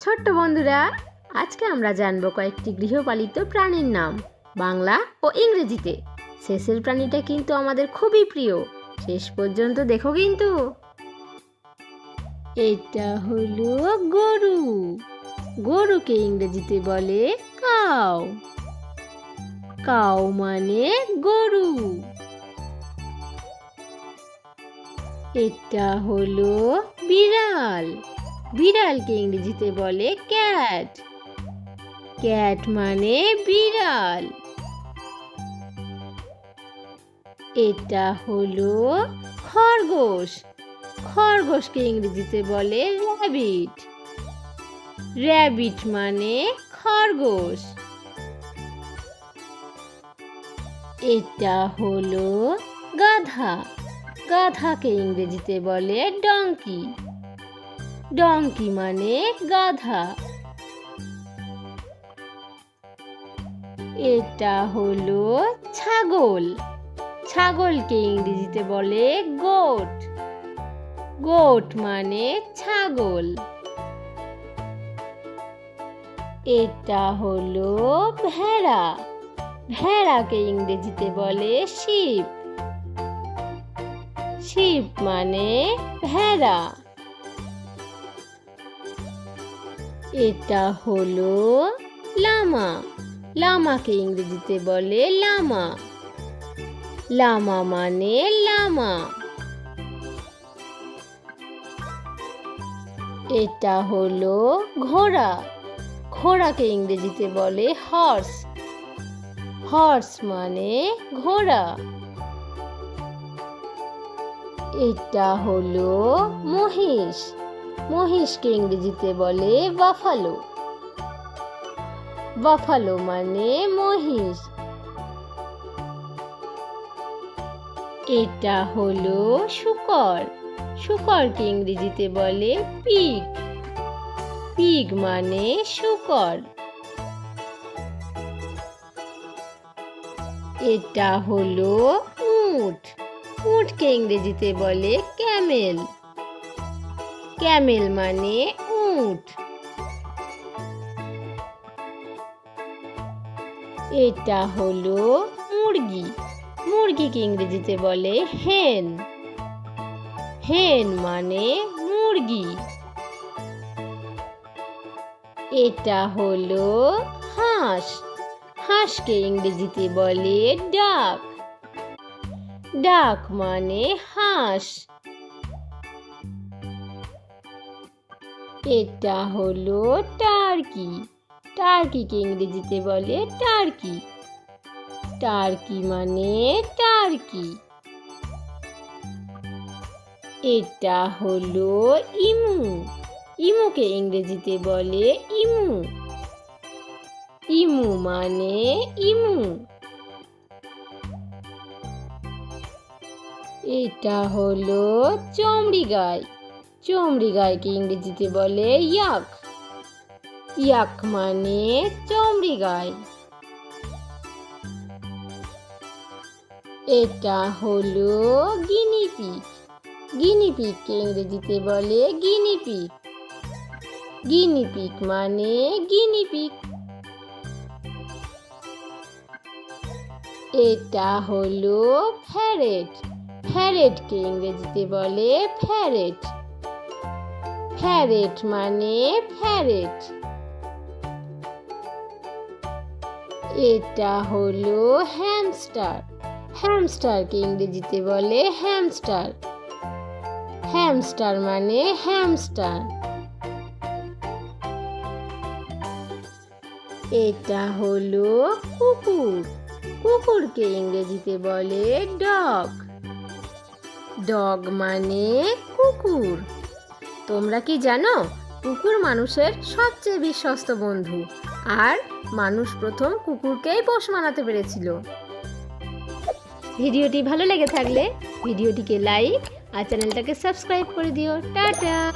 ছোট্ট বন্ধুরা, আজকে আমরা জানবো কয়েকটি গৃহপালিত প্রাণীর নাম বাংলা ও ইংরেজিতে। শেষের প্রাণীটা কিন্তু আমাদের খুবই প্রিয়, শেষ পর্যন্ত দেখো কিন্তু। এটা হলো গরু। গরুকে ইংরেজিতে বলে কাউ। কাউ মানে গরু। এটা হলো বিড়াল। বিড়ালকে ইংরেজিতে বলে ক্যাট। ক্যাট মানে বিড়াল। এটা হলো খরগোশ। খরগোশকে ইংরেজিতে বলে র্যাবিট। র্যাবিট মানে খরগোশ। এটা হলো গাধা। গাধাকে ইংরেজিতে বলে ডঙ্কি। ডঙ্কি মানে গাধা। এটা হলো ছাগল। ছাগলকে ইংরেজিতে বলে গোট। গোট মানে ছাগল। এটা হলো ভেড়া। ভেড়াকে ইংরেজিতে বলে শিপ। শিপ মানে ভেড়া। এটা হলো লামা। লামাকে ইংরেজিতে বলে লামা। লামা মানে লামা। এটা হলো ঘোড়া। ঘোড়াকে ইংরেজিতে বলে হর্স। হর্স মানে ঘোড়া। এটা হলো মহিষ। মহিষকে ইংরেজিতে বলে বাফালো। বাফালো মানে মহিষ। এটা হলো শূকর। শূকরকে ইংরেজিতে বলে পিগ। পিগ মানে শূকর। এটা হলো উট। উটকে ইংরেজিতে বলে ক্যামেল। ক্যামেল মানে উট। এটা হলো মুরগি। মুরগিকে ইংরেজিতে বলে হেন। হেন মানে মুরগি। এটা হলো হাঁস। হাঁসকে ইংরেজিতে বলে ডাক। ডাক মানে হাঁস। এটা হলো টার্কি। টার্কিকে ইংরেজিতে বলে টার্কি। টার্কি মানে টার্কি। এটা হলো ইমু। ইমুকে ইংরেজিতে বলে ইমু। ইমু মানে ইমু। এটা হলো চমড়ি গাই। চমড়ি গাইকে ইংরেজিতে বলে ইয়াক। ইয়াক মানে চমড়ি গাই। এটা হলো গিনিপিগ। গিনিপিগকে ইংরেজিতে বলে গিনিপিগ। গিনিপিগ মানে গিনিপিগ। এটা হলো ফ্যারেট। ফ্যারেটকে ইংরেজিতে বলে ফ্যারেট। ফ্যারেট মানে ফ্যারেট। এটা হলো হ্যামস্টার। হ্যামস্টারকে ইংরেজিতে বলে হ্যামস্টার। হ্যামস্টার মানে হ্যামস্টার। এটা হলো কুকুর। কুকুরকে ইংরেজিতে বলে ডগ। ডগ মানে কুকুর। তোমরা কি জানো কুকুর মানুষের সবচেয়ে বিশ্বস্ত বন্ধু, আর মানুষ প্রথম কুকুরকেই পোষ মানাতে পেরেছিল। ভিডিওটি ভালো লেগে থাকলে ভিডিওটিকে লাইক আর চ্যানেলটাকে সাবস্ক্রাইব করে দিও। টাটা।